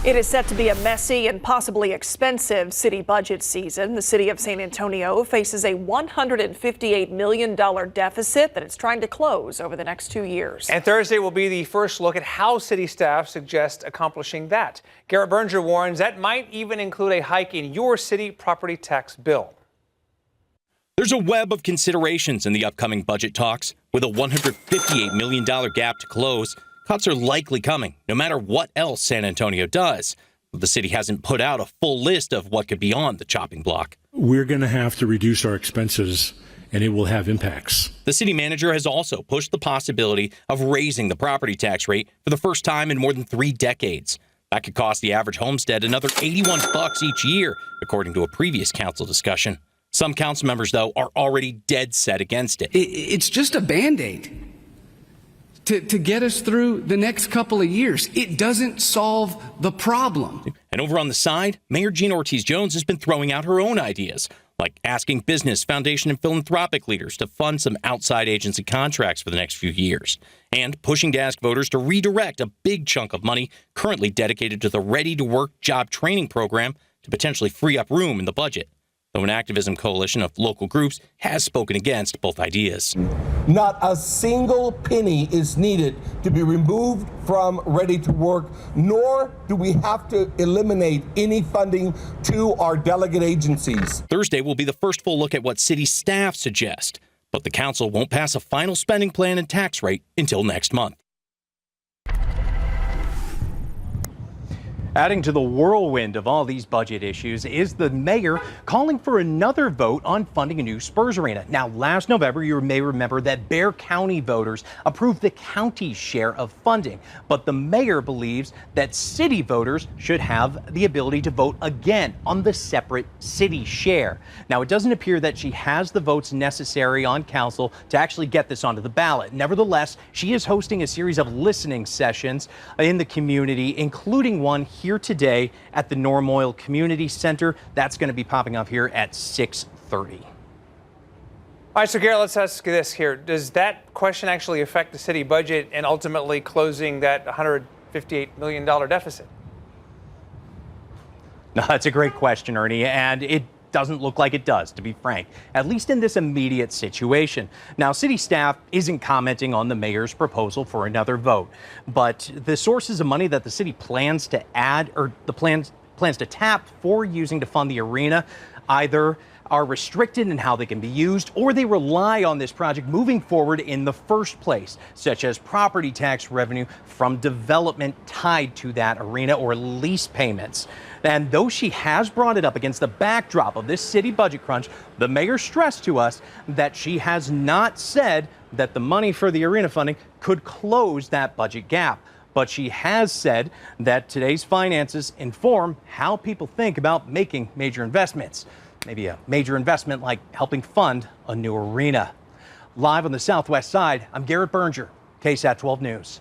It is set to be a messy and possibly expensive city budget season. The city of San Antonio faces a $158 million deficit that it's trying to close over the next 2 years. And Thursday will be the first look at how city staff suggest accomplishing that. Garrett Berger warns that might even include a hike in your city property tax bill. There's a web of considerations in the upcoming budget talks. With a $158 million gap to close, cuts are likely coming, no matter what else San Antonio does. The city hasn't put out a full list of what could be on the chopping block. We're going to have to reduce our expenses, and it will have impacts. The city manager has also pushed the possibility of raising the property tax rate for the first time in more than 3 decades. That could cost the average homestead another $81 each year, according to a previous council discussion. Some council members, though, are already dead set against it. It's just a Band-Aid to get us through the next couple of years. It doesn't solve the problem. And over on the side, Mayor Gina Ortiz-Jones has been throwing out her own ideas, like asking business, foundation, and philanthropic leaders to fund some outside agency contracts for the next few years, and pushing to ask voters to redirect a big chunk of money currently dedicated to the Ready to Work job training program to potentially free up room in the budget. Though an activism coalition of local groups has spoken against both ideas. Not a single penny is needed to be removed from Ready to Work, nor do we have to eliminate any funding to our delegate agencies. Thursday will be the first full look at what city staff suggest, but the council won't pass a final spending plan and tax rate until next month. Adding to the whirlwind of all these budget issues is the mayor calling for another vote on funding a new Spurs arena. Now, last November, you may remember that Bexar County voters approved the county's share of funding. But the mayor believes that city voters should have the ability to vote again on the separate city share. Now, it doesn't appear that she has the votes necessary on council to actually get this onto the ballot. Nevertheless, she is hosting a series of listening sessions in the community, including one here today at the Norm Oil Community Center. That's going to be popping up here at 6:30. All right, so Garrett, let's ask this here. Does that question actually affect the city budget and ultimately closing that $158 million deficit? No, that's a great question, Ernie, and it doesn't look like it does, to be frank, at least in this immediate situation. Now, city staff isn't commenting on the mayor's proposal for another vote, but the sources of money that the city plans to add, or the plans to tap for using to fund the arena, either are restricted in how they can be used, or they rely on this project moving forward in the first place, such as property tax revenue from development tied to that arena or lease payments. And though she has brought it up against the backdrop of this city budget crunch, the mayor stressed to us that she has not said that the money for the arena funding could close that budget gap. But she has said that today's finances inform how people think about making major investments. Maybe a major investment like helping fund a new arena. Live on the southwest side, I'm Garrett Berger, KSAT 12 News.